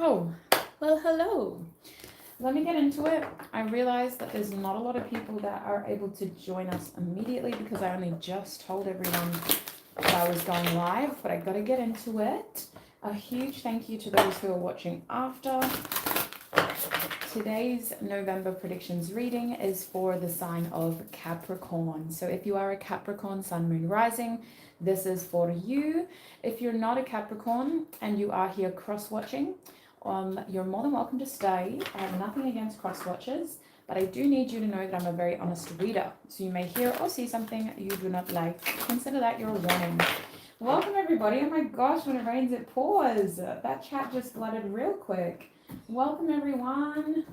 Oh, well, hello. Let me get into it. I realize that there's not a lot of people that are able to join us immediately because I only just told everyone that I was going live, but I gotta get into it. A huge thank you to those who are watching after. Today's November predictions reading is for the sign of Capricorn. So if you are a Capricorn Sun, Moon, Rising, this is for you. If you're not a Capricorn and you are here cross-watching, you're more than welcome to stay. I have nothing against cross-watchers, but I do need you to know that I'm a very honest reader. So you may hear or see something you do not like. Consider that your warning. Welcome everybody. Oh my gosh, when it rains it pours. That chat just flooded real quick. Welcome everyone.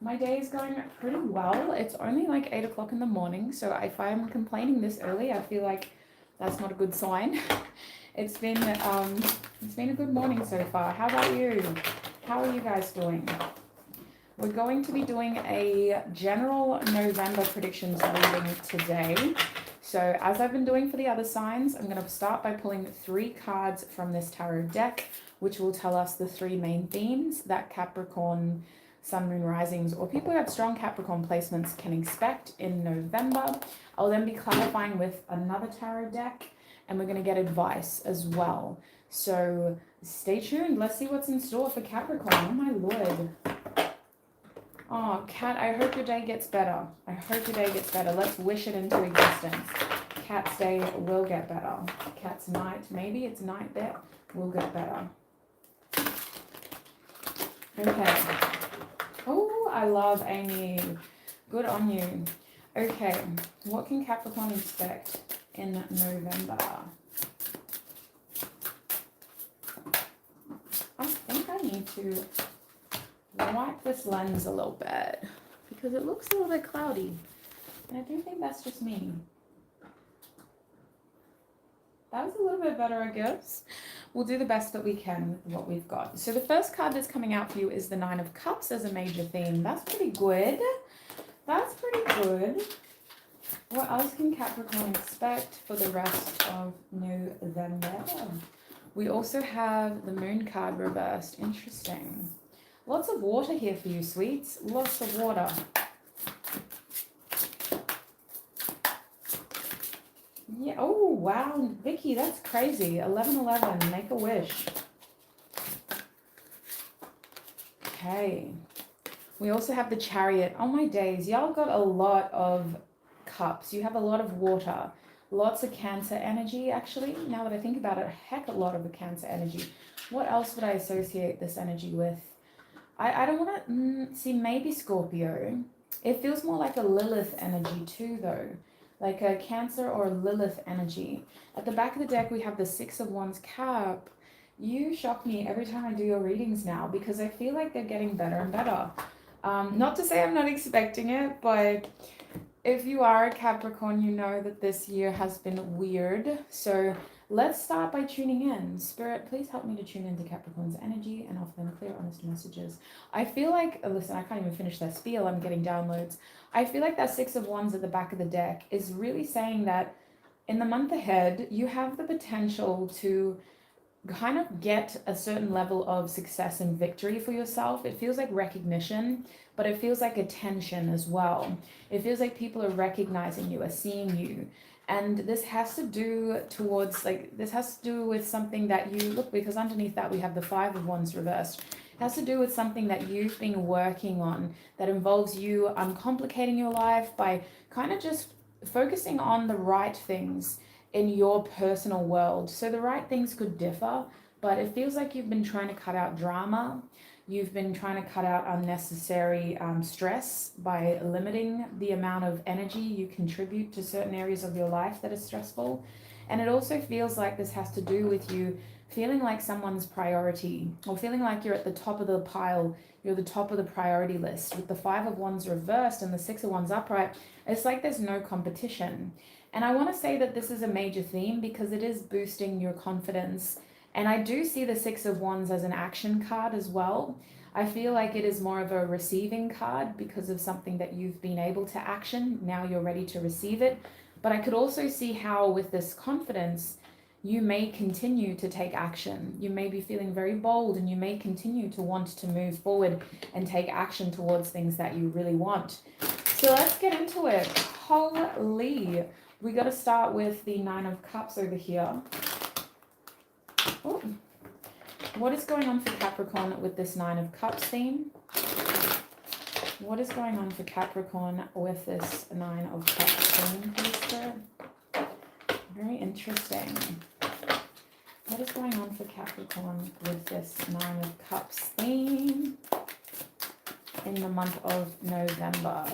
My day is going pretty well. It's only like 8 o'clock in the morning, so if I'm complaining this early, I feel like that's not a good sign. It's been a good morning so far. How about you? How are you guys doing? We're going to be doing a general November predictions reading today. So as I've been doing for the other signs, I'm going to start by pulling 3 cards from this tarot deck, which will tell us the 3 main themes that Capricorn, Sun, Moon, Risings, or people who have strong Capricorn placements can expect in November. I'll then be clarifying with another tarot deck, and we're going to get advice as well. So stay tuned. Let's see what's in store for Capricorn. Oh my lord. Oh, Kat, I hope your day gets better. I hope your day gets better. Let's wish it into existence. Kat's day will get better. Kat's night, maybe it's night there, will get better. Okay. Oh, I love Amy. Good on you. Okay, what can Capricorn expect in November? I think I need to wipe this lens a little bit because it looks a little bit cloudy. And I do think that's just me. That was a little bit better, I guess. We'll do the best that we can with what we've got. So the first card that's coming out for you is the 9 of Cups as a major theme. That's pretty good. That's pretty good. What else can Capricorn expect for the rest of November? We also have the Moon card reversed. Interesting. Lots of water here for you, sweets. Lots of water. Yeah. Oh, wow. Vicky, that's crazy. 1111. Make a wish. Okay. We also have the Chariot. Oh, my days. Y'all got a lot of cups. You have a lot of water. Lots of Cancer energy, actually. Now that I think about it, heck, a lot of the Cancer energy. What else would I associate this energy with? I don't want to see, maybe Scorpio. It feels more like a Lilith energy too, though. Like a Cancer or Lilith energy. At the back of the deck, we have the 6 of Wands. Cap. You shock me every time I do your readings now because I feel like they're getting better and better. Not to say I'm not expecting it, but if you are a Capricorn, you know that this year has been weird. So let's start by tuning in. Spirit, please help me to tune into Capricorn's energy and offer them clear, honest messages. I feel like, listen, I can't even finish that spiel. I'm getting downloads. I feel like that 6 of Wands at the back of the deck is really saying that in the month ahead, you have the potential to kind of get a certain level of success and victory for yourself. It feels like recognition, but it feels like attention as well. It feels like people are recognizing you, are seeing you. And this has to do with something that you look, because underneath that we have the 5 of Wands reversed. It has to do with something that you've been working on that involves you uncomplicating your life by kind of just focusing on the right things in your personal world. So the right things could differ, but it feels like you've been trying to cut out drama. You've been trying to cut out unnecessary stress by limiting the amount of energy you contribute to certain areas of your life that are stressful. And it also feels like this has to do with you feeling like someone's priority, or feeling like you're at the top of the pile, you're the top of the priority list. With the 5 of Wands reversed and the 6 of Wands upright, it's like there's no competition. And I want to say that this is a major theme because it is boosting your confidence. And I do see the 6 of Wands as an action card as well. I feel like it is more of a receiving card because of something that you've been able to action. Now you're ready to receive it. But I could also see how with this confidence, you may continue to take action. You may be feeling very bold, and you may continue to want to move forward and take action towards things that you really want. So let's get into it. Holy, we got to start with the Nine of Cups over here. Oh, what is going on for Capricorn with this Nine of Cups theme? What is going on for Capricorn with this Nine of Cups theme, please, Spirit? Very interesting. What is going on for Capricorn with this Nine of Cups theme in the month of November?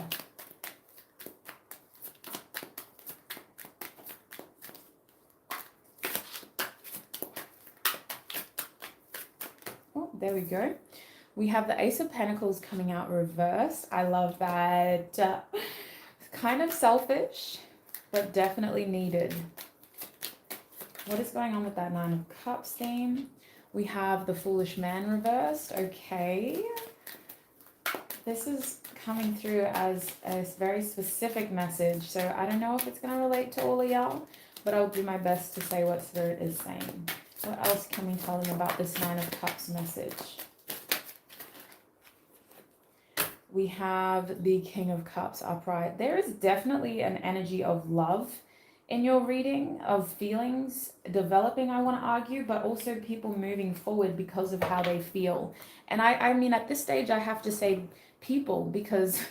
Oh, there we go. We have the Ace of Pentacles coming out reversed. I love that. Kind of selfish, but definitely needed. What is going on with that Nine of Cups theme? We have the Foolish Man reversed. Okay. This is coming through as a very specific message. So I don't know if it's going to relate to all of y'all, but I'll do my best to say what Spirit is saying. What else can we tell them about this Nine of Cups message? We have the King of Cups upright. There is definitely an energy of love in your reading, of feelings developing, I want to argue, but also people moving forward because of how they feel. And I mean, at this stage, I have to say people, because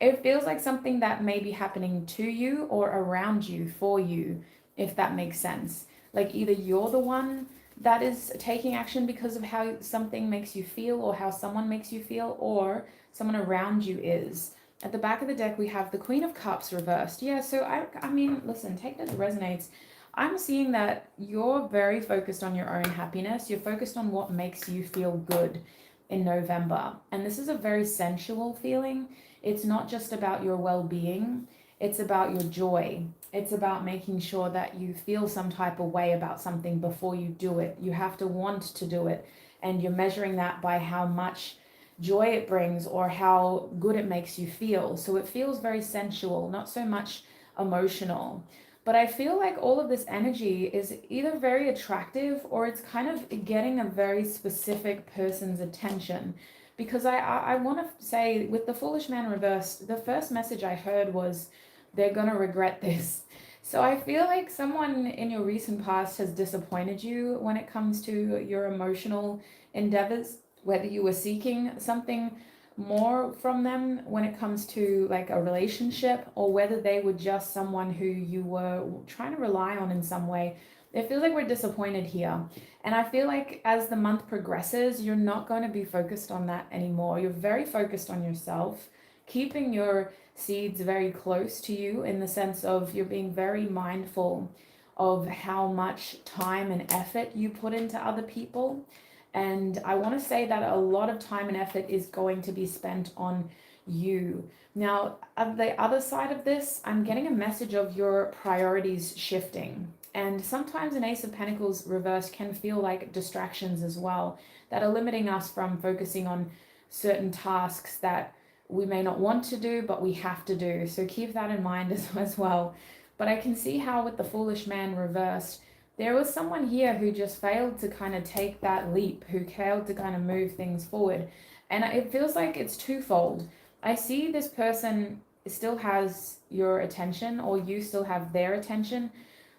it feels like something that may be happening to you or around you, for you, if that makes sense. Like either you're the one that is taking action because of how something makes you feel or how someone makes you feel, or someone around you is. At the back of the deck, we have the Queen of Cups reversed. Yeah, so I mean, listen, take that as it resonates. I'm seeing that you're very focused on your own happiness. You're focused on what makes you feel good in November. And this is a very sensual feeling. It's not just about your well-being. It's about your joy. It's about making sure that you feel some type of way about something before you do it. You have to want to do it. And you're measuring that by how much joy it brings or how good it makes you feel. So it feels very sensual, not so much emotional. But I feel like all of this energy is either very attractive or it's kind of getting a very specific person's attention. Because I want to say, with the Foolish Man reversed, the first message I heard was, they're going to regret this. So I feel like someone in your recent past has disappointed you when it comes to your emotional endeavors, whether you were seeking something more from them when it comes to like a relationship, or whether they were just someone who you were trying to rely on in some way. It feels like we're disappointed here. And I feel like as the month progresses, you're not going to be focused on that anymore. You're very focused on yourself, keeping your seeds very close to you, in the sense of you're being very mindful of how much time and effort you put into other people. And I want to say that a lot of time and effort is going to be spent on you. Now, on the other side of this, I'm getting a message of your priorities shifting. And sometimes an Ace of Pentacles reverse can feel like distractions as well, that are limiting us from focusing on certain tasks that we may not want to do, but we have to do. So keep that in mind as well. But I can see how with the Foolish Man reversed, there was someone here who just failed to kind of take that leap, who failed to kind of move things forward. And it feels like it's twofold. I see this person still has your attention, or you still have their attention,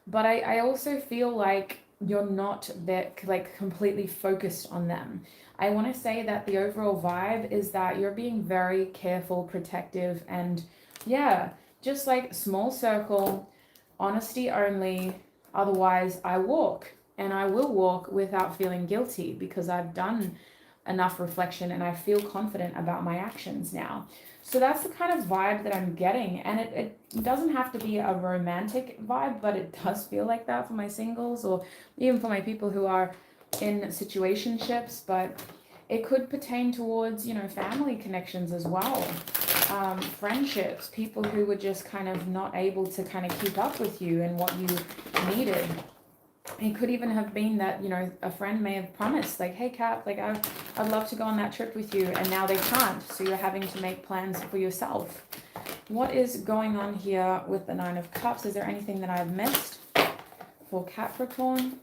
but I also feel like you're not that like completely focused on them. I want to say that the overall vibe is that you're being very careful, protective, and yeah, just like small circle, honesty only. Otherwise, I walk, and I will walk without feeling guilty, because I've done enough reflection and I feel confident about my actions now. So that's the kind of vibe that I'm getting. And it doesn't have to be a romantic vibe, but it does feel like that for my singles, or even for my people who are in situationships. But it could pertain towards, you know, family connections as well. Friendships, people who were just kind of not able to kind of keep up with you and what you needed. It could even have been that, you know, a friend may have promised, like, hey, Cap, like, I'd love to go on that trip with you, and now they can't, so you're having to make plans for yourself. What is going on here with the Nine of Cups? Is there anything that I've missed for Capricorn.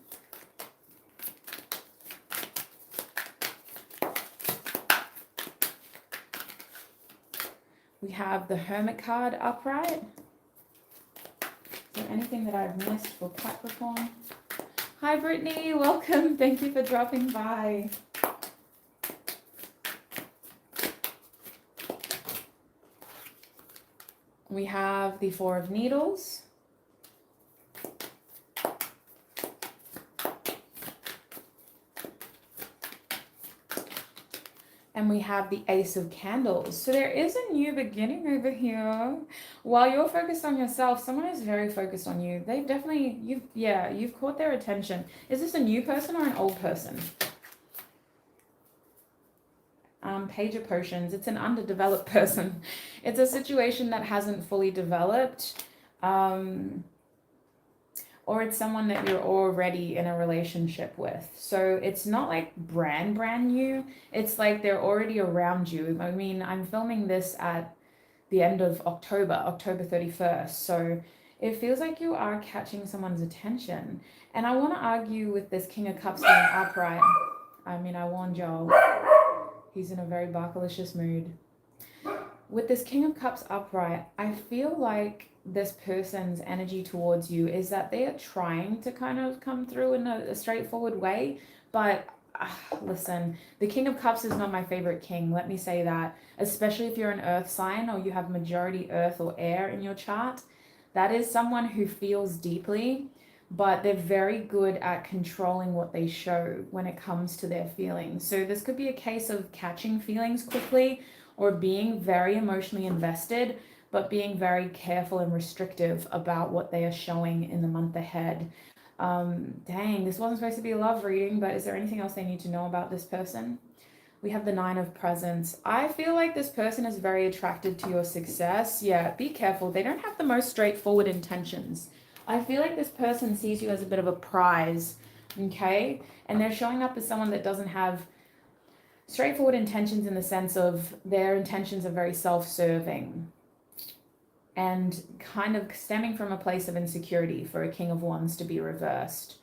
We have the Hermit card upright. Is there anything that I've missed for Capricorn? Hi, Brittany. Welcome. Thank you for dropping by. We have the Four of Needles. And we have the Ace of Candles. So there is a new beginning over here. While you're focused on yourself, someone is very focused on you. They've definitely, you've caught their attention. Is this a new person or an old person? Page of Potions. It's an underdeveloped person. It's a situation that hasn't fully developed. Or it's someone that you're already in a relationship with. So it's not like brand new. It's like they're already around you. I mean, I'm filming this at the end of October 31st. So it feels like you are catching someone's attention. And I want to argue with this King of Cups being upright. I mean, I warned y'all. He's in a very barkalicious mood. With this King of Cups upright, I feel like this person's energy towards you is that they are trying to kind of come through in a straightforward way. But listen, the King of Cups is not my favorite king. Let me say that. Especially if you're an earth sign or you have majority earth or air in your chart. That is someone who feels deeply, but they're very good at controlling what they show when it comes to their feelings. So this could be a case of catching feelings quickly or being very emotionally invested, but being very careful and restrictive about what they are showing in the month ahead. Dang, this wasn't supposed to be a love reading, but is there anything else they need to know about this person? We have the Nine of Presents. I feel like this person is very attracted to your success. Yeah, be careful. They don't have the most straightforward intentions. I feel like this person sees you as a bit of a prize, okay? And they're showing up as someone that doesn't have straightforward intentions in the sense of their intentions are very self-serving and kind of stemming from a place of insecurity for a King of Wands to be reversed.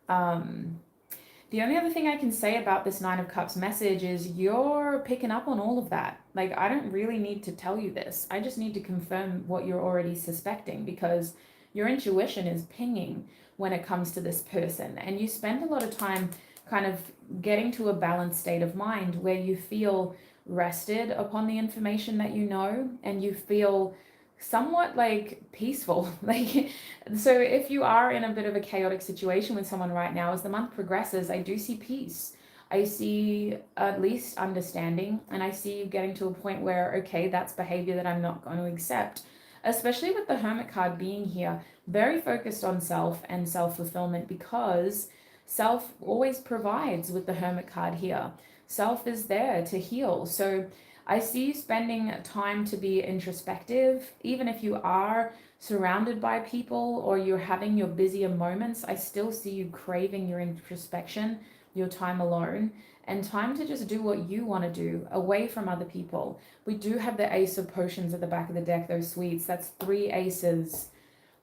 The only other thing I can say about this Nine of Cups message is you're picking up on all of that. Like, I don't really need to tell you this. I just need to confirm what you're already suspecting, because your intuition is pinging when it comes to this person. And you spend a lot of time kind of getting to a balanced state of mind where you feel rested upon the information that you know, and you feel somewhat like peaceful. Like, so if you are in a bit of a chaotic situation with someone right now, as the month progresses, I do see peace. I see at least understanding, and I see you getting to a point where, okay, that's behavior that I'm not going to accept. Especially with the Hermit card being here, very focused on self and self-fulfillment, because self always provides with the Hermit card here. Self is there to heal. So I see you spending time to be introspective. Even if you are surrounded by people or you're having your busier moments, I still see you craving your introspection, your time alone, and time to just do what you want to do away from other people. We do have the Ace of Potions at the back of the deck, those sweets. That's 3 aces.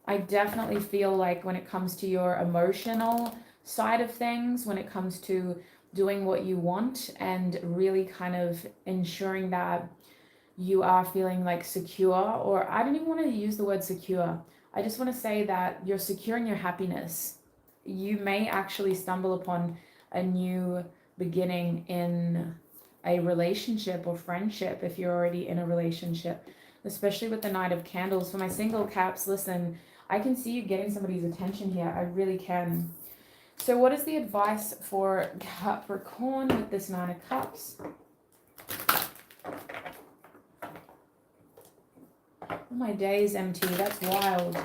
I definitely feel like when it comes to your emotional side of things, when it comes to doing what you want and really kind of ensuring that you are feeling like secure, or I don't even want to use the word secure. I just want to say that you're securing your happiness. You may actually stumble upon a new beginning in a relationship or friendship if you're already in a relationship, especially with the Knight of Candles. For my single caps, listen, I can see you getting somebody's attention here. I really can. So what is the advice for Capricorn with this Nine of Cups? Oh, my day is empty. That's wild.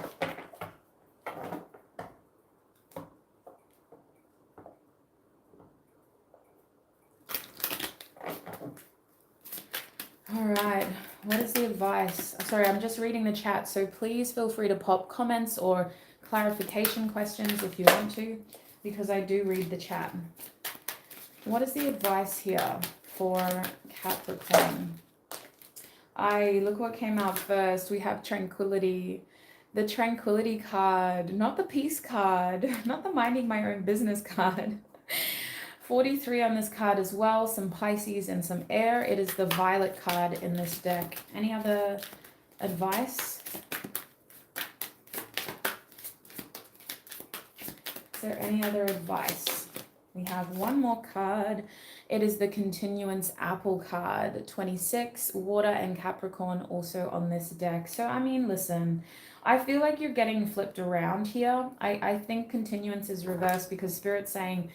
All right. What is the advice? Sorry, I'm just reading the chat, so please feel free to pop comments or clarification questions if you want to, because I do read the chat. What is the advice here for Capricorn? Look what came out first. We have tranquility The Tranquility card, not the Peace card, not the Minding My Own Business card. 43 on this card as well, some Pisces and some air. It is the Violet card in this deck. Any other advice? Is there any other advice? We have one more card. It is the Continuance Apple card. 26, Water and Capricorn also on this deck. So, I mean, listen, I feel like you're getting flipped around here. I think Continuance is reversed because Spirit's saying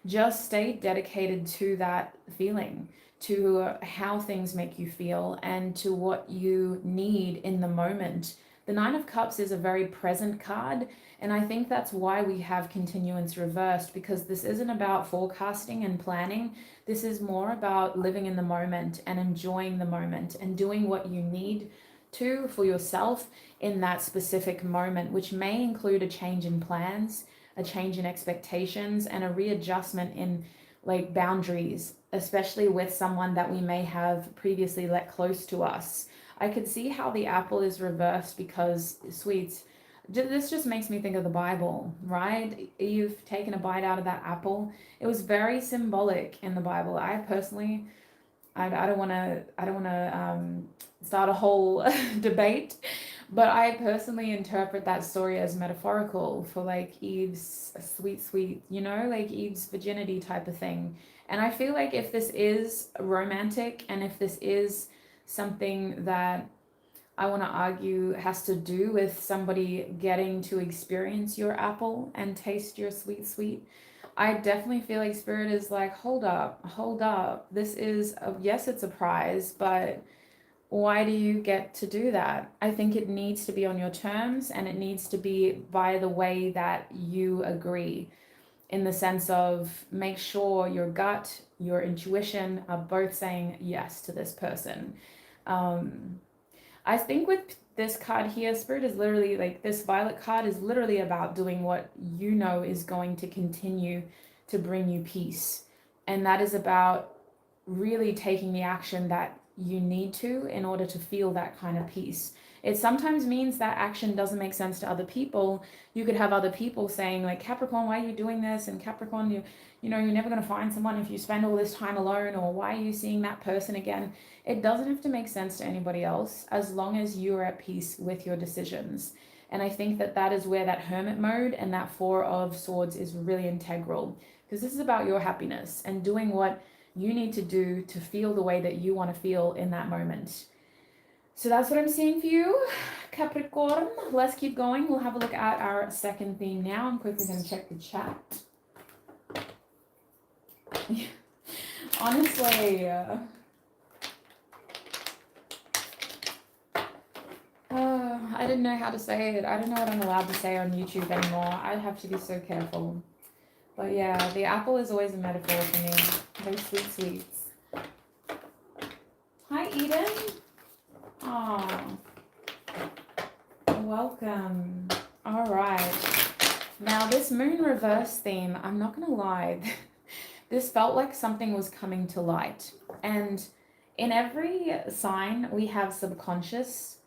just stay dedicated to that feeling, to how things make you feel and to what you need in the moment. The Nine of Cups is a very present card, and I think that's why we have Continuance reversed, because this isn't about forecasting and planning. This is more about living in the moment and enjoying the moment and doing what you need to for yourself in that specific moment, which may include a change in plans, a change in expectations, and a readjustment in like boundaries, especially with someone that we may have previously let close to us. I could see how the apple is reversed because, sweets, this just makes me think of the Bible, right? You've taken a bite out of that apple. It was very symbolic in the Bible. I personally, I don't want to start a whole debate, but I personally interpret that story as metaphorical for like Eve's sweet, like Eve's virginity type of thing. And I feel like if this is romantic and if this is something that I want to argue has to do with somebody getting to experience your apple and taste your sweet, I definitely feel like Spirit is like, hold up. This is, yes, it's a prize, but why do you get to do that? I think it needs to be on your terms and it needs to be by the way that you agree, in the sense of make sure your gut, your intuition are both saying yes to this person. I think with this card here, Spirit is literally like, this Violet card is literally about doing what you know is going to continue to bring you peace. And that is about really taking the action that you need to in order to feel that kind of peace. It sometimes means that action doesn't make sense to other people. You could have other people saying like, Capricorn, why are you doing this? And Capricorn, you're never going to find someone if you spend all this time alone, or why are you seeing that person again? It doesn't have to make sense to anybody else as long as you are at peace with your decisions. And I think that is where that hermit mode and that Four of Swords is really integral, because this is about your happiness and doing what you need to do to feel the way that you want to feel in that moment. So that's what I'm seeing for you, Capricorn. Let's keep going. We'll have a look at our second theme now. I'm quickly going to check the chat. Honestly, I didn't know how to say it. I don't know what I'm allowed to say on YouTube anymore. I have to be so careful. But yeah, the apple is always a metaphor for me. Those sweets. Hi, Eden. Oh, welcome. All right. Now, this moon reverse theme, I'm not going to lie. This felt like something was coming to light. And in every sign, we have subconscious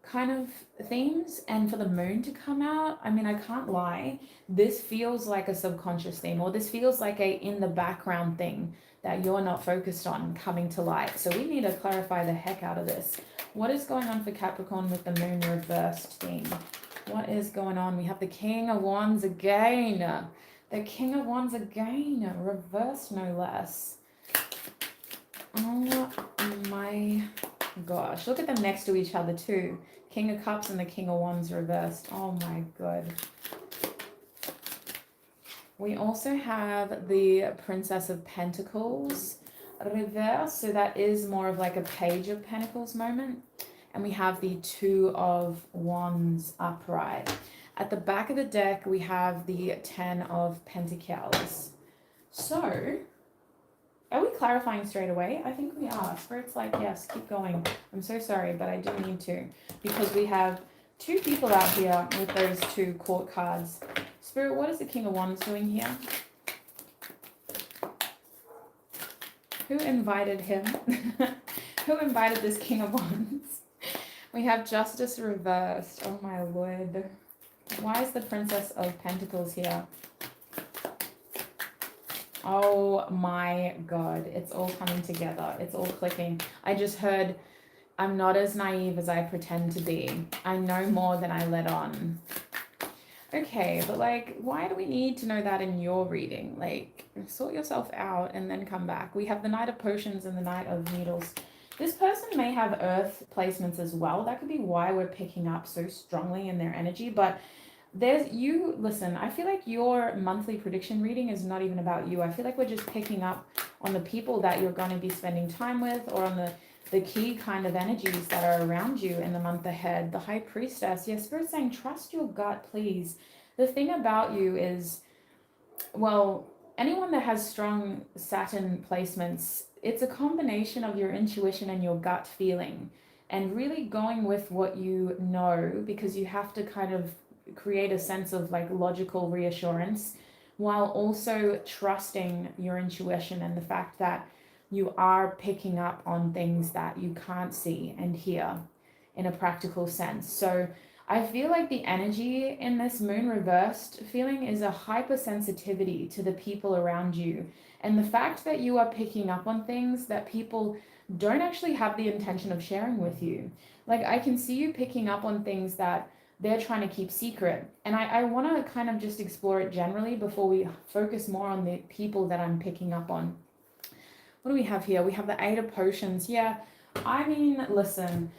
kind of themes, and for the moon to come out, I mean, I can't lie, this feels like a subconscious theme, or this feels like a in the background thing that you're not focused on coming to light. So we need to clarify the heck out of this. What is going on for Capricorn with the moon reversed theme? What is going on? We have the King of Wands again. The King of Wands again, reversed no less. Oh my gosh, look at them next to each other too. King of Cups and the King of Wands reversed. Oh my god. We also have the Princess of Pentacles reversed, so that is more of like a Page of Pentacles moment. And we have the Two of Wands upright. At the back of the deck, we have the Ten of Pentacles. So, are we clarifying straight away? I think we are. Spirit's like, yes, keep going. I'm so sorry, but I do need to, because we have two people out here with those two court cards. Spirit, what is the King of Wands doing here? Who invited him? Who invited this King of Wands? We have Justice reversed. Oh my lord. Why is the Princess of Pentacles here? Oh my god. It's all coming together. It's all clicking. I just heard, I'm not as naive as I pretend to be. I know more than I let on. Okay, but like, why do we need to know that in your reading? Like, sort yourself out and then come back. We have the Knight of Potions and the Knight of Needles. This person may have earth placements as well. That could be why we're picking up so strongly in their energy. But listen, I feel like your monthly prediction reading is not even about you. I feel like we're just picking up on the people that you're going to be spending time with, or on the key kind of energies that are around you in the month ahead. The High Priestess. Yes, Spirit's saying, trust your gut, please. The thing about you is, well, anyone that has strong Saturn placements, it's a combination of your intuition and your gut feeling, and really going with what you know, because you have to kind of create a sense of like logical reassurance while also trusting your intuition and the fact that you are picking up on things that you can't see and hear in a practical sense. So I feel like the energy in this moon reversed feeling is a hypersensitivity to the people around you. And the fact that you are picking up on things that people don't actually have the intention of sharing with you. Like, I can see you picking up on things that they're trying to keep secret. And I want to kind of just explore it generally before we focus more on the people that I'm picking up on. What do we have here? We have the Eight of Potions. Yeah, I mean, listen,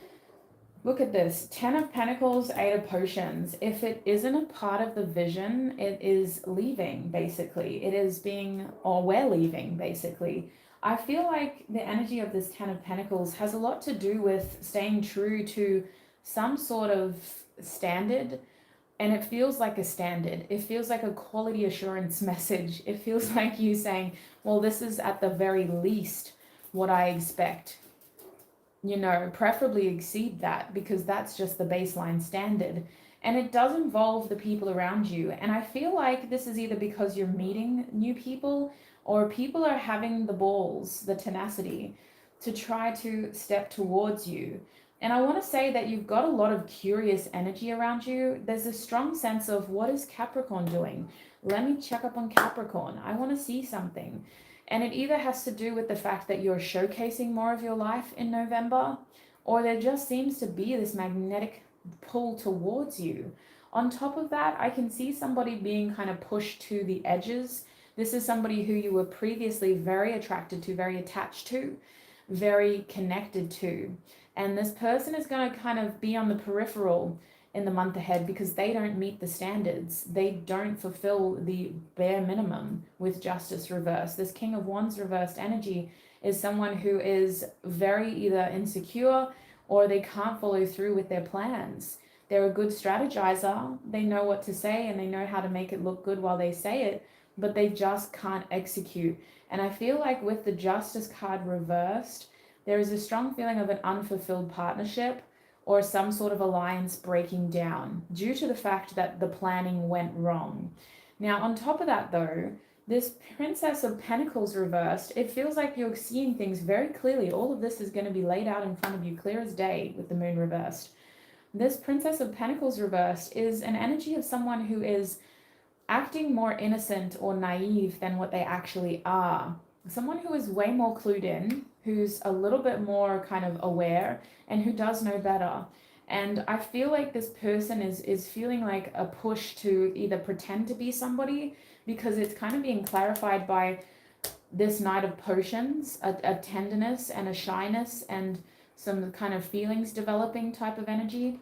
look at this. 10 of Pentacles, 8 of Potions. If it isn't a part of the vision, it is leaving, basically. It is being, or we're leaving, basically. I feel like the energy of this 10 of Pentacles has a lot to do with staying true to some sort of standard. And it feels like a standard. It feels like a quality assurance message. It feels like you saying, well, this is at the very least what I expect. You know, preferably exceed that, because that's just the baseline standard. And it does involve the people around you. And I feel like this is either because you're meeting new people, or people are having the balls, the tenacity to try to step towards you. And I want to say that you've got a lot of curious energy around you. There's a strong sense of, what is Capricorn doing? Let me check up on Capricorn. I want to see something. And it either has to do with the fact that you're showcasing more of your life in November, or there just seems to be this magnetic pull towards you. On top of that, I can see somebody being kind of pushed to the edges. This is somebody who you were previously very attracted to, very attached to, very connected to. And this person is going to kind of be on the peripheral in the month ahead, because they don't meet the standards. They don't fulfill the bare minimum with Justice reversed. This King of Wands reversed energy is someone who is very either insecure, or they can't follow through with their plans. They're a good strategizer. They know what to say and they know how to make it look good while they say it, but they just can't execute. And I feel like with the Justice card reversed, there is a strong feeling of an unfulfilled partnership, or some sort of alliance breaking down due to the fact that the planning went wrong. Now, on top of that though, this Princess of Pentacles reversed, it feels like you're seeing things very clearly. All of this is going to be laid out in front of you clear as day with the moon reversed. This Princess of Pentacles reversed is an energy of someone who is acting more innocent or naive than what they actually are. Someone who is way more clued in, who's a little bit more kind of aware, and who does know better. And I feel like this person is feeling like a push to either pretend to be somebody, because it's kind of being clarified by this Knight of Potions, a tenderness and a shyness and some kind of feelings developing type of energy,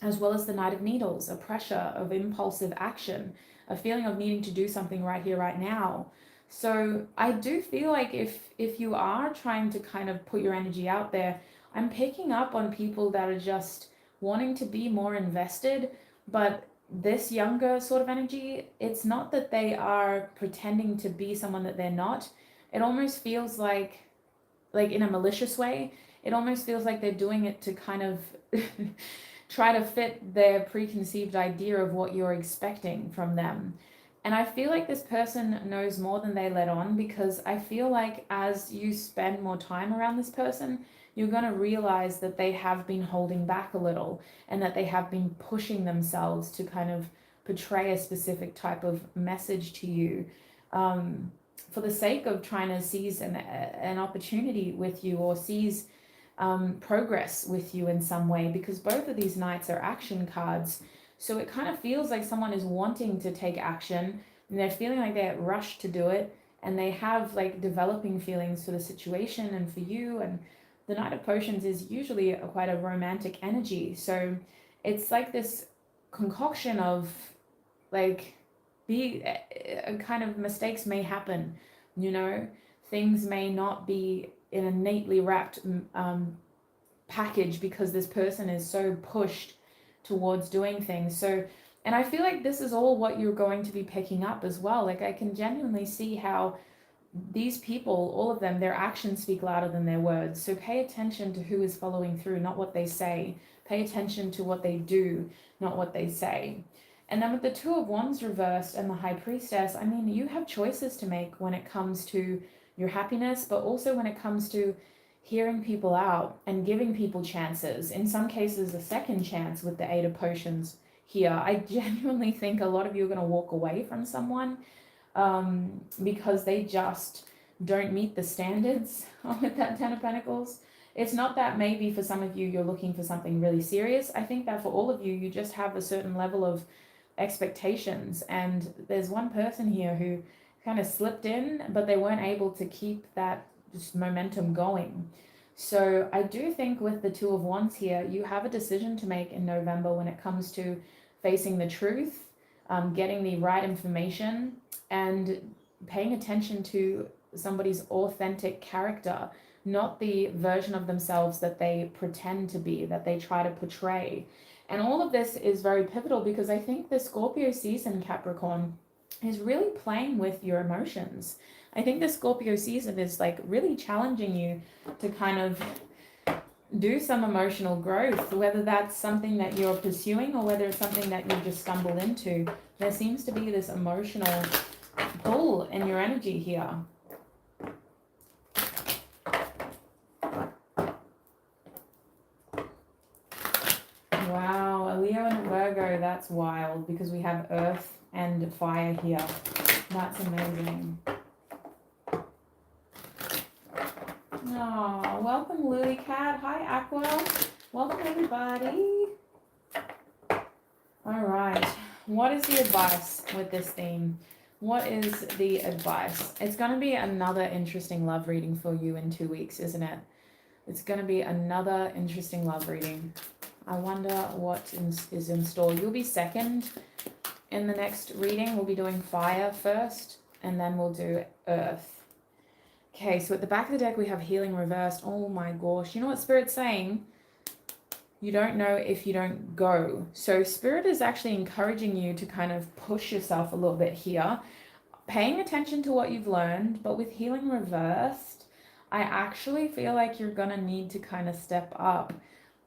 as well as the Knight of Needles, a pressure of impulsive action, a feeling of needing to do something right here, right now. So I do feel like if you are trying to kind of put your energy out there, I'm picking up on people that are just wanting to be more invested, but this younger sort of energy, it's not that they are pretending to be someone that they're not. It almost feels like in a malicious way, it almost feels like they're doing it to kind of try to fit their preconceived idea of what you're expecting from them. And I feel like this person knows more than they let on, because I feel like as you spend more time around this person, you're going to realize that they have been holding back a little, and that they have been pushing themselves to kind of portray a specific type of message to you, for the sake of trying to seize an opportunity with you, or seize progress with you in some way, because both of these knights are action cards. So it kind of feels like someone is wanting to take action, and they're feeling like they're rushed to do it, and they have like developing feelings for the situation and for you. And the Knight of Potions is usually quite a romantic energy, so it's like this concoction of like be kind of mistakes may happen, you know, things may not be in a neatly wrapped package, because this person is so pushed towards doing things. So, and I feel like this is all what you're going to be picking up as well. Like I can genuinely see how these people, all of them, their actions speak louder than their words. So pay attention to who is following through, not what they say. Pay attention to what they do, not what they say. And then with the Two of Wands reversed and the High Priestess, I mean, you have choices to make when it comes to your happiness, but also when it comes to hearing people out and giving people chances. In some cases, a second chance with the Eight of Potions here. I genuinely think a lot of you are going to walk away from someone because they just don't meet the standards with that Ten of Pentacles. It's not that maybe for some of you you're looking for something really serious. I think that for all of you, you just have a certain level of expectations, and there's one person here who kind of slipped in, but they weren't able to keep that just momentum going. So I do think with the Two of Wands here, you have a decision to make in November when it comes to facing the truth, getting the right information, and paying attention to somebody's authentic character, not the version of themselves that they pretend to be, that they try to portray. And all of this is very pivotal, because I think the Scorpio season, Capricorn, is really playing with your emotions. I think the Scorpio season is like really challenging you to kind of do some emotional growth, whether that's something that you're pursuing or whether it's something that you've just stumbled into. There seems to be this emotional pull in your energy here. Wow, a Leo and a Virgo, that's wild, because we have earth and fire here. That's amazing. Oh, welcome Lily Cat. Hi Aqua. Welcome everybody. All right. What is the advice with this theme? What is the advice? It's going to be another interesting love reading for you in 2 weeks, isn't it? It's going to be another interesting love reading. I wonder what is in store. You'll be second in the next reading. We'll be doing fire first, and then we'll do earth. Okay, so at the back of the deck, we have healing reversed. Oh my gosh. You know what Spirit's saying? You don't know if you don't go. So Spirit is actually encouraging you to kind of push yourself a little bit here, paying attention to what you've learned. But with healing reversed, I actually feel like you're going to need to kind of step up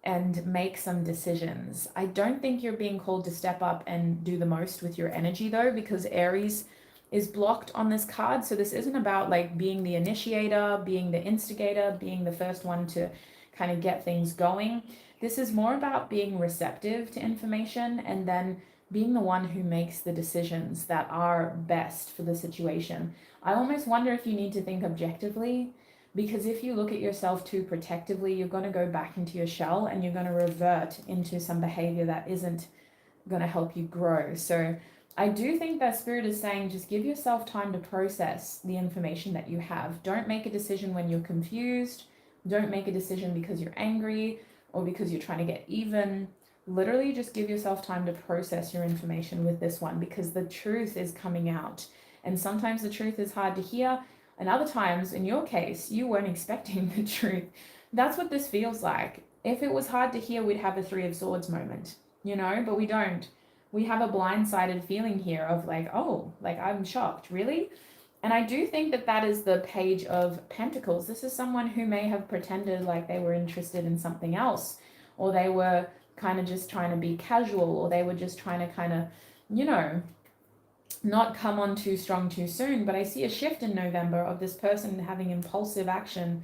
and make some decisions. I don't think you're being called to step up and do the most with your energy though, because Aries is blocked on this card. So this isn't about like being the initiator, being the instigator, being the first one to kind of get things going. This is more about being receptive to information and then being the one who makes the decisions that are best for the situation. I almost wonder if you need to think objectively, because if you look at yourself too protectively, you're going to go back into your shell and you're going to revert into some behavior that isn't going to help you grow. So I do think that Spirit is saying just give yourself time to process the information that you have. Don't make a decision when you're confused. Don't make a decision because you're angry or because you're trying to get even. Literally just give yourself time to process your information with this one, because the truth is coming out. And sometimes the truth is hard to hear, and other times, in your case, you weren't expecting the truth. That's what this feels like. If it was hard to hear, we'd have a Three of Swords moment, you know, but we don't. We have a blindsided feeling here of like, oh, like I'm shocked, really? And I do think that that is the Page of Pentacles. This is someone who may have pretended like they were interested in something else, or they were kind of just trying to be casual, or they were just trying to kind of, you know, not come on too strong too soon. But I see a shift in November of this person having impulsive action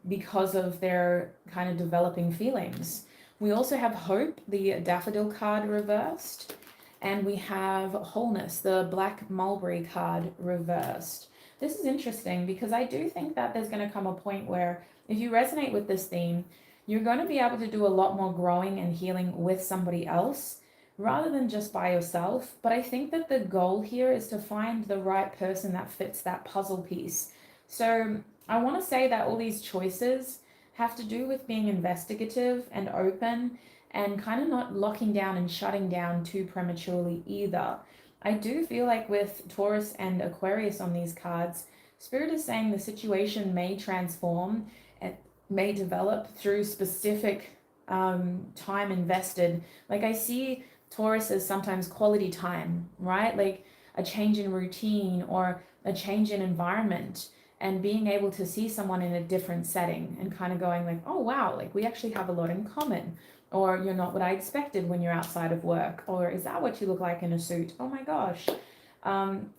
because of their kind of developing feelings. We also have hope, the daffodil card reversed, and we have wholeness, the black mulberry card reversed. This is interesting because I do think that there's going to come a point where if you resonate with this theme, you're going to be able to do a lot more growing and healing with somebody else rather than just by yourself. But I think that the goal here is to find the right person that fits that puzzle piece. So I want to say that all these choices have to do with being investigative and open and kind of not locking down and shutting down too prematurely either. I do feel like with Taurus and Aquarius on these cards, Spirit is saying the situation may transform and may develop through specific time invested. Like I see Taurus as sometimes quality time, right? Like a change in routine or a change in environment, and being able to see someone in a different setting and kind of going like, oh wow, like we actually have a lot in common. Or you're not what I expected when you're outside of work. Or is that what you look like in a suit? Oh my gosh.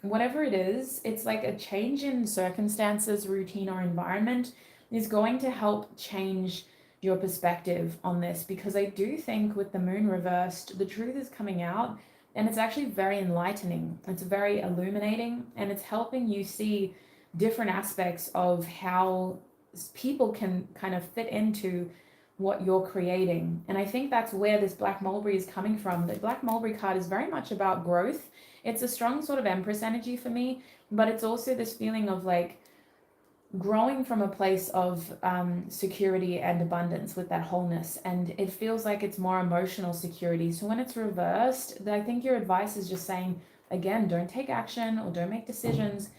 Whatever it is, it's like a change in circumstances, routine, or environment is going to help change your perspective on this, because I do think with the moon reversed, the truth is coming out and it's actually very enlightening. It's very illuminating and it's helping you see different aspects of how people can kind of fit into what you're creating. And I think that's where this black mulberry is coming from. The black mulberry card is very much about growth. It's a strong sort of Empress energy for me, but it's also this feeling of like growing from a place of security and abundance with that wholeness. And it feels like it's more emotional security. So when it's reversed, I think your advice is just saying, again, don't take action or don't make decisions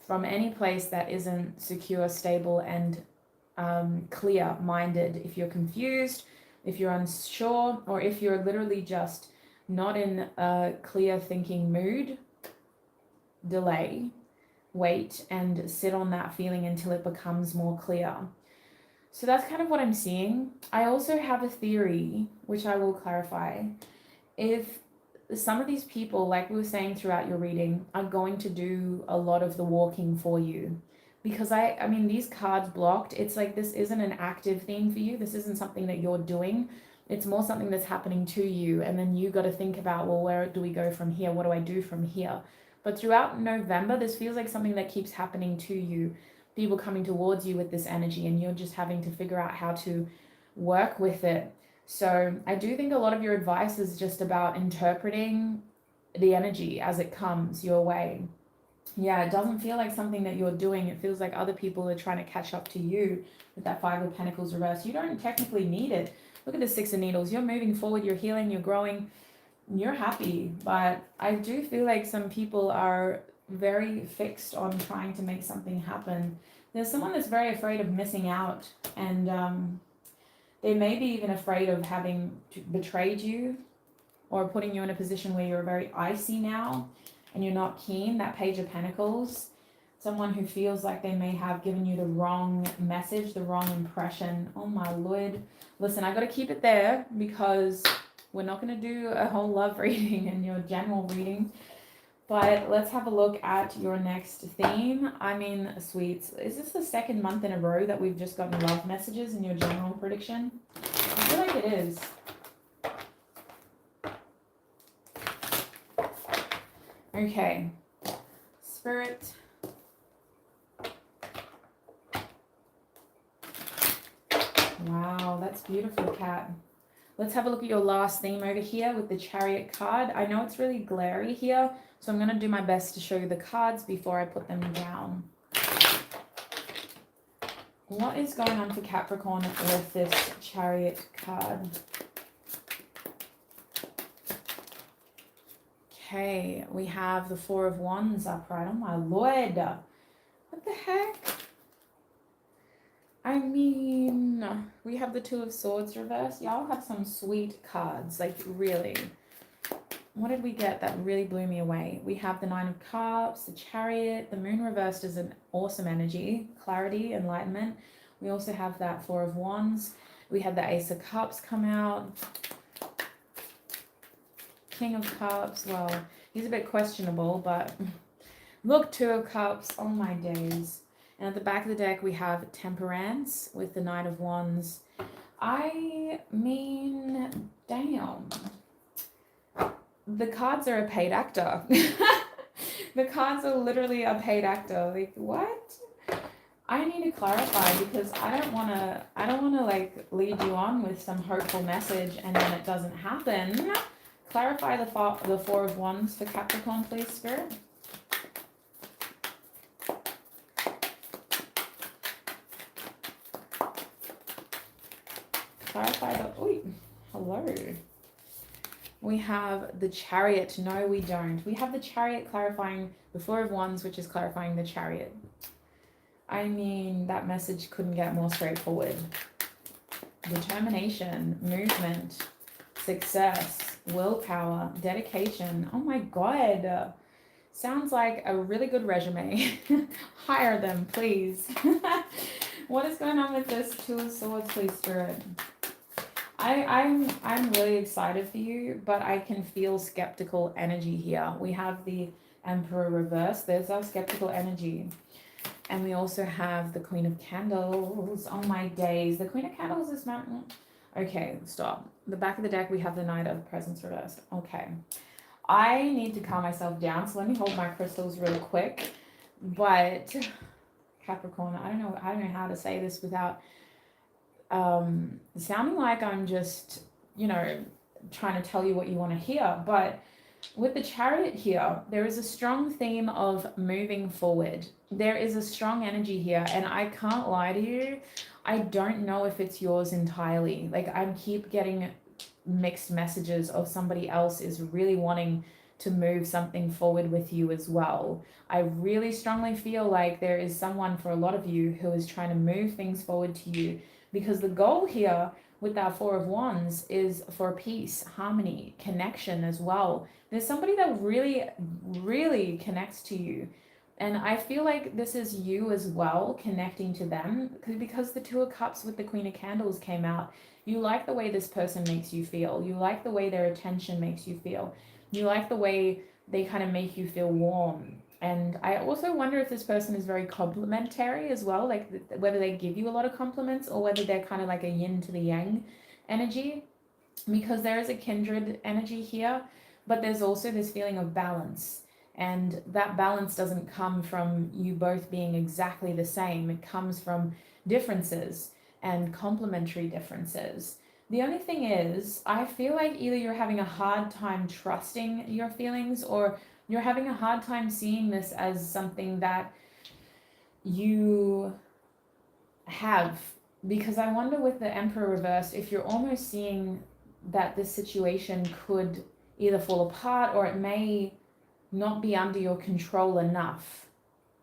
from any place that isn't secure, stable, and clear-minded. If you're confused, if you're unsure, or if you're literally just not in a clear thinking mood, delay, wait, and sit on that feeling until it becomes more clear. So that's kind of what I'm seeing. I also have a theory, which I will clarify. If some of these people, like we were saying throughout your reading, are going to do a lot of the walking for you. Because I mean, these cards blocked, it's like this isn't an active theme for you. This isn't something that you're doing. It's more something that's happening to you. And then you got to think about, well, where do we go from here? What do I do from here? But throughout November, this feels like something that keeps happening to you. People coming towards you with this energy, and you're just having to figure out how to work with it. So I do think a lot of your advice is just about interpreting the energy as it comes your way. Yeah, it doesn't feel like something that you're doing. It feels like other people are trying to catch up to you with that Five of Pentacles reverse. You don't technically need it. Look at the Six of Needles. You're moving forward, you're healing, you're growing, you're happy. But I do feel like some people are very fixed on trying to make something happen. There's someone that's very afraid of missing out, and they may be even afraid of having betrayed you or putting you in a position where you're very icy now and you're not keen. That Page of Pentacles, someone who feels like they may have given you the wrong message, the wrong impression. Oh my Lord. Listen, I got to keep it there because we're not going to do a whole love reading and your general reading. But let's have a look at your next theme. I mean, sweets, is this the second month in a row that we've just gotten love messages in your general prediction? I feel like it is. Okay. Spirit. Wow, that's beautiful, Cat. Let's have a look at your last theme over here with the Chariot card. I know it's really glary here, so I'm going to do my best to show you the cards before I put them down. What is going on for Capricorn with this Chariot card? Okay, we have the Four of Wands upright. Oh my Lord. What the heck? I mean, we have the Two of Swords reversed. Y'all have some sweet cards, like really. What did we get that really blew me away? We have the Nine of Cups, the Chariot, the Moon reversed is an awesome energy, clarity, enlightenment. We also have that Four of Wands. We had the Ace of Cups come out. King of Cups, well, he's a bit questionable, but look, Two of Cups, oh my days. And at the back of the deck, we have Temperance with the Knight of Wands. I mean, damn. The cards are a paid actor. The cards are literally a paid actor. Like, what? I need to clarify because I don't want to like lead you on with some hopeful message and then it doesn't happen. Clarify the Four of Wands for Capricorn, please, Spirit. Clarify the, hello. We have the Chariot. No, we don't. We have the Chariot clarifying the Four of Wands, which is clarifying the Chariot. I mean, that message couldn't get more straightforward. Determination, movement, success, willpower, dedication. Oh my God. Sounds like a really good resume. Hire them, please. What is going on with this Two of Swords, please, Spirit? I'm really excited for you, but I can feel skeptical energy here. We have the Emperor reverse. There's our skeptical energy. And we also have the Queen of Candles. Oh my days. The Queen of Candles is not... Okay, stop. The back of the deck, we have the Knight of Presence reversed. Okay. I need to calm myself down, so let me hold my crystals real quick. But Capricorn, I don't know how to say this without sounding like I'm just, trying to tell you what you want to hear. But with the Chariot here, there is a strong theme of moving forward. There is a strong energy here, and I can't lie to you, I don't know if it's yours entirely. Like, I keep getting mixed messages of somebody else is really wanting to move something forward with you as well. I really strongly feel like there is someone, for a lot of you, who is trying to move things forward to you, because the goal here with our Four of Wands is for peace, harmony, connection as well. There's somebody that really, really connects to you. And I feel like this is you as well connecting to them, because the Two of Cups with the Queen of Candles came out. You like the way this person makes you feel. You like the way their attention makes you feel. You like the way they kind of make you feel warm. And I also wonder if this person is very complimentary as well, like whether they give you a lot of compliments or whether they're kind of like a yin to the yang energy, because there is a kindred energy here, but there's also this feeling of balance. And that balance doesn't come from you both being exactly the same. It comes from differences and complementary differences. The only thing is, I feel like either you're having a hard time trusting your feelings, or you're having a hard time seeing this as something that you have. Because I wonder with the Emperor reversed, if you're almost seeing that this situation could either fall apart or it may not be under your control enough.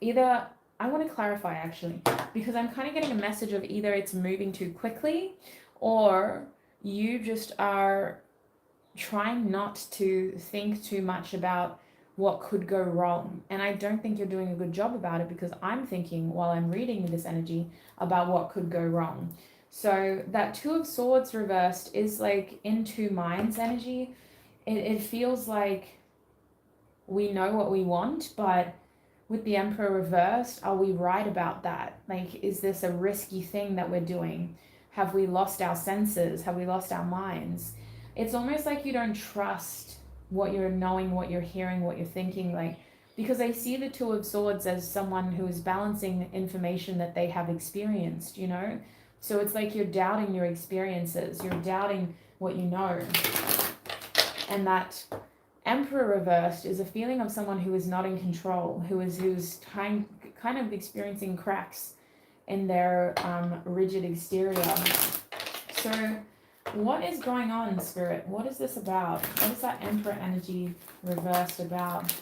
Either, I want to clarify actually, because I'm kind of getting a message of either it's moving too quickly or you just are trying not to think too much about what could go wrong. And I don't think you're doing a good job about it, because I'm thinking while I'm reading this energy about what could go wrong. So that Two of Swords reversed is like in two minds energy. It feels like we know what we want, but with the Emperor reversed, are we right about that? Like, is this a risky thing that we're doing? Have we lost our senses? Have we lost our minds? It's almost like you don't trust what you're knowing, what you're hearing, what you're thinking, like, because I see the Two of Swords as someone who is balancing information that they have experienced, So it's like you're doubting your experiences, you're doubting what you know. And that Emperor reversed is a feeling of someone who is not in control, who's kind of experiencing cracks in their rigid exterior. So what is going on, Spirit? What is this about? What is that Emperor energy reversed about?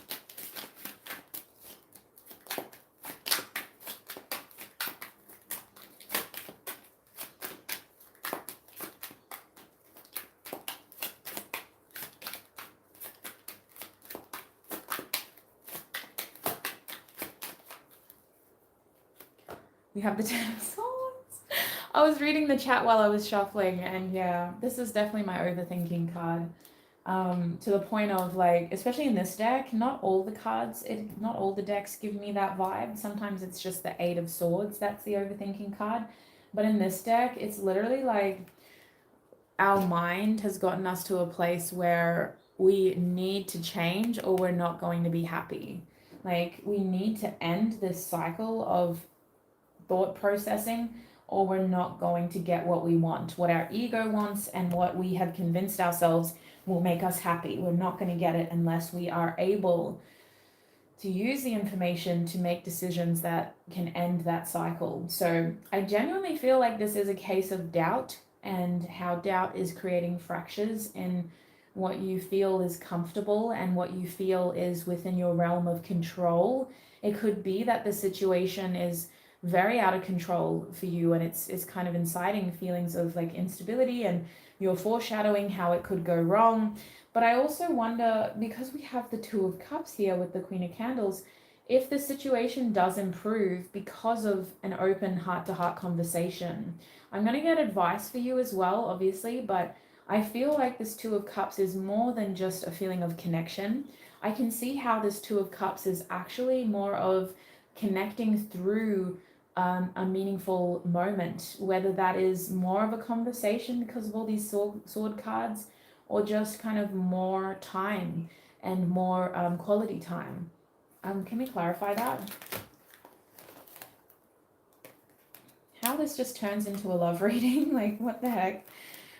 We have the Ten of Swords. I was reading the chat while I was shuffling, and yeah, this is definitely my overthinking card. to the point of like, especially in this deck, not all the cards, not all the decks give me that vibe. Sometimes it's just the Eight of Swords that's the overthinking card. But in this deck, it's literally like our mind has gotten us to a place where we need to change or we're not going to be happy. Like, we need to end this cycle of thought processing or we're not going to get what we want, what our ego wants and what we have convinced ourselves will make us happy. We're not going to get it unless we are able to use the information to make decisions that can end that cycle. So I genuinely feel like this is a case of doubt and how doubt is creating fractures in what you feel is comfortable and what you feel is within your realm of control. It could be that the situation is very out of control for you and it's kind of inciting feelings of like instability and you're foreshadowing how it could go wrong. But I also wonder, because we have the Two of Cups here with the Queen of Candles, if the situation does improve because of an open heart-to-heart conversation. I'm going to get advice for you as well, obviously, but I feel like this Two of Cups is more than just a feeling of connection. I can see how this Two of Cups is actually more of connecting through a meaningful moment, whether that is more of a conversation because of all these sword cards, or just kind of more time and more quality time. Can we clarify that? How this just turns into a love reading, like what the heck?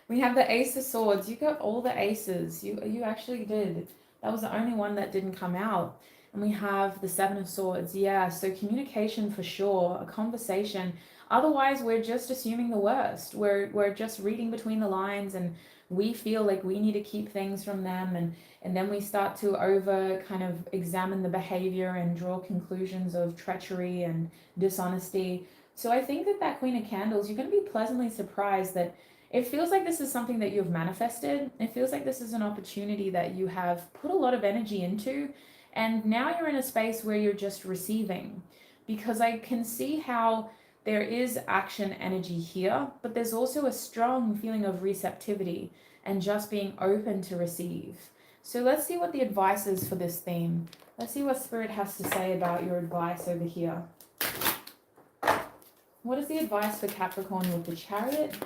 We have the Ace of Swords. You got all the aces. You actually did. That was the only one that didn't come out. And we have the Seven of Swords. Yeah, so communication for sure, a conversation. Otherwise, we're just assuming the worst. We're just reading between the lines and we feel like we need to keep things from them, and then we start to over kind of examine the behavior and draw conclusions of treachery and dishonesty. So I think that Queen of Candles, you're going to be pleasantly surprised that it feels like this is something that you've manifested. It feels like this is an opportunity that you have put a lot of energy into, and now you're in a space where you're just receiving, because I can see how there is action energy here, but there's also a strong feeling of receptivity and just being open to receive. So let's see what the advice is for this theme. Let's see what Spirit has to say about your advice over here. What is the advice for Capricorn with the Chariot?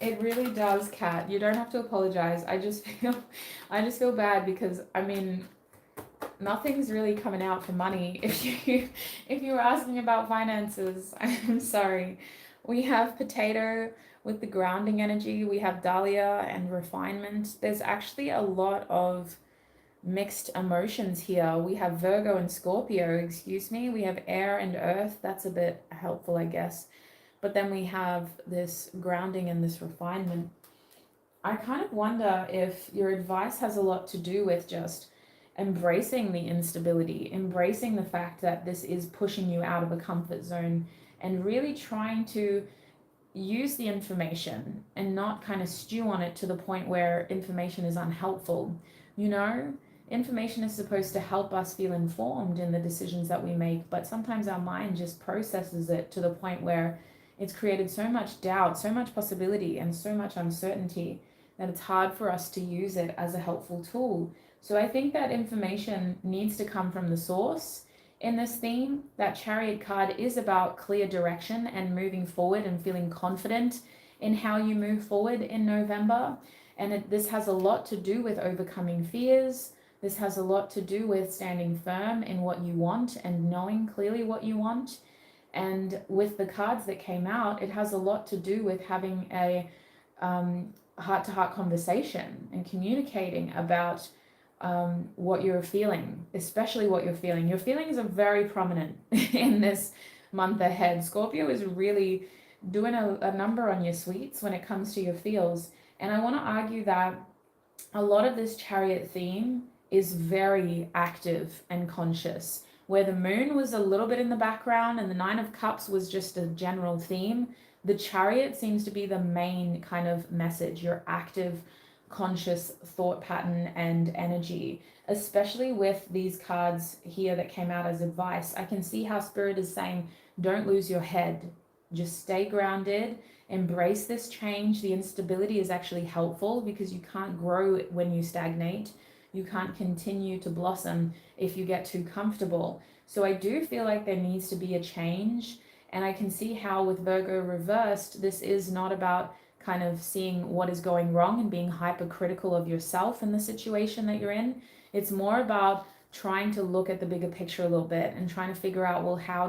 It really does, Kat. You don't have to apologize. I just feel bad because I mean, nothing's really coming out for money. If you were asking about finances, I'm sorry. We have Potato with the grounding energy. We have Dahlia and refinement. There's actually a lot of mixed emotions here. We have Virgo and Scorpio, excuse me. We have air and earth. That's a bit helpful, I guess. But then we have this grounding and this refinement. I kind of wonder if your advice has a lot to do with just embracing the instability, embracing the fact that this is pushing you out of a comfort zone, and really trying to use the information and not kind of stew on it to the point where information is unhelpful. You know, information is supposed to help us feel informed in the decisions that we make, but sometimes our mind just processes it to the point where it's created so much doubt, so much possibility, and so much uncertainty that it's hard for us to use it as a helpful tool. So I think that information needs to come from the source. In this theme, that Chariot card is about clear direction and moving forward and feeling confident in how you move forward in November. And this has a lot to do with overcoming fears. This has a lot to do with standing firm in what you want and knowing clearly what you want. And with the cards that came out, it has a lot to do with having a heart-to-heart conversation and communicating about what you're feeling, especially what you're feeling. Your feelings are very prominent in this month ahead. Scorpio is really doing a number on your sweets when it comes to your feels. And I want to argue that a lot of this Chariot theme is very active and conscious. Where the moon was a little bit in the background and the Nine of Cups was just a general theme, the Chariot seems to be the main kind of message, your active, conscious thought pattern and energy, especially with these cards here that came out as advice. I can see how Spirit is saying, don't lose your head. Just stay grounded, embrace this change. The instability is actually helpful because you can't grow when you stagnate. You can't continue to blossom if you get too comfortable. So I do feel like there needs to be a change. And I can see how with Virgo reversed, this is not about kind of seeing what is going wrong and being hypercritical of yourself in the situation that you're in. It's more about trying to look at the bigger picture a little bit and trying to figure out, well, how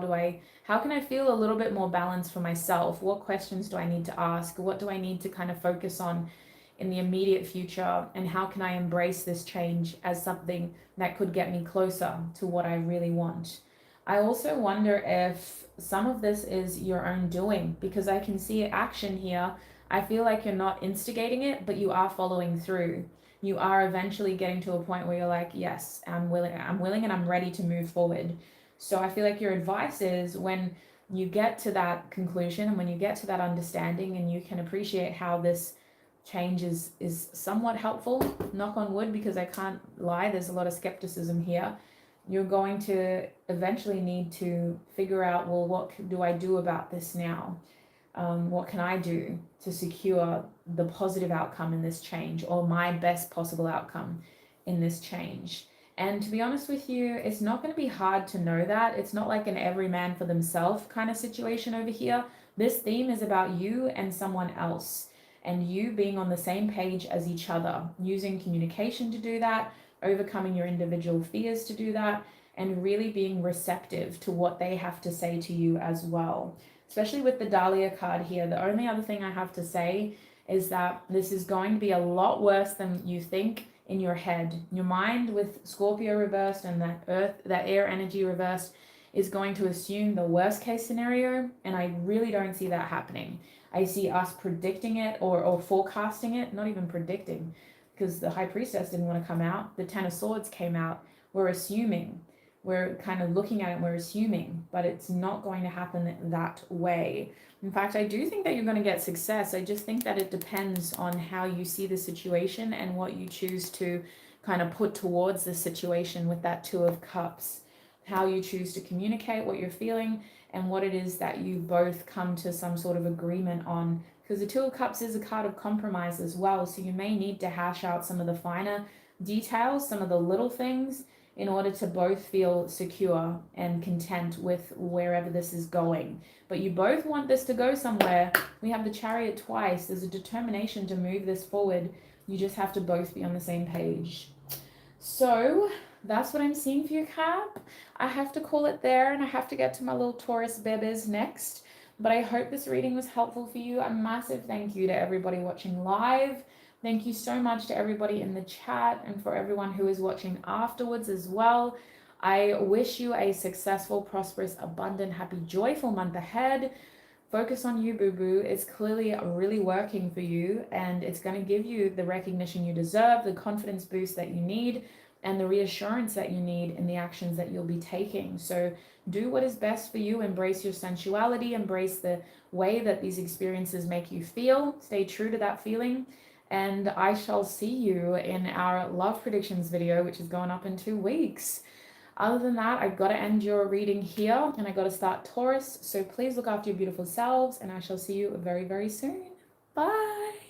can I feel a little bit more balanced for myself? What questions do I need to ask? What do I need to kind of focus on in the immediate future? And how can I embrace this change as something that could get me closer to what I really want? I also wonder if some of this is your own doing, because I can see action here. I feel like you're not instigating it, but you are following through. You are eventually getting to a point where you're like, yes, I'm willing and I'm ready to move forward. So I feel like your advice is, when you get to that conclusion and when you get to that understanding and you can appreciate how this change is somewhat helpful, knock on wood, because I can't lie, there's a lot of skepticism here. You're going to eventually need to figure out, well, what do I do about this now? What can I do to secure the positive outcome in this change, or my best possible outcome in this change? And to be honest with you, it's not going to be hard to know that. It's not like an every man for themselves kind of situation over here. This theme is about you and someone else, and you being on the same page as each other, using communication to do that, overcoming your individual fears to do that, and really being receptive to what they have to say to you as well. Especially with the Dahlia card here, the only other thing I have to say is that this is going to be a lot worse than you think in your head. Your mind, with Scorpio reversed and that air energy reversed, is going to assume the worst case scenario, and I really don't see that happening. I see us predicting it or forecasting it, not even predicting, because the High Priestess didn't want to come out. The Ten of Swords came out. We're assuming. We're kind of looking at it and we're assuming, but it's not going to happen that way. In fact, I do think that you're going to get success. I just think that it depends on how you see the situation and what you choose to kind of put towards the situation with that Two of Cups. How you choose to communicate what you're feeling and what it is that you both come to some sort of agreement on. Because the Two of Cups is a card of compromise as well. So you may need to hash out some of the finer details, some of the little things, in order to both feel secure and content with wherever this is going. But you both want this to go somewhere. We have the Chariot twice. There's a determination to move this forward. You just have to both be on the same page. So that's what I'm seeing for you, Cap. I have to call it there, and I have to get to my little Taurus bebes next. But I hope this reading was helpful for you. A massive thank you to everybody watching live. Thank you so much to everybody in the chat and for everyone who is watching afterwards as well. I wish you a successful, prosperous, abundant, happy, joyful month ahead. Focus on you, boo-boo. It's clearly really working for you, and it's going to give you the recognition you deserve, the confidence boost that you need, and the reassurance that you need in the actions that you'll be taking. So do what is best for you. Embrace your sensuality. Embrace the way that these experiences make you feel. Stay true to that feeling. And I shall see you in our love predictions video, which is going up in 2 weeks. Other than that, I've got to end your reading here, and I got to start Taurus. So please look after your beautiful selves, and I shall see you very, very soon. Bye.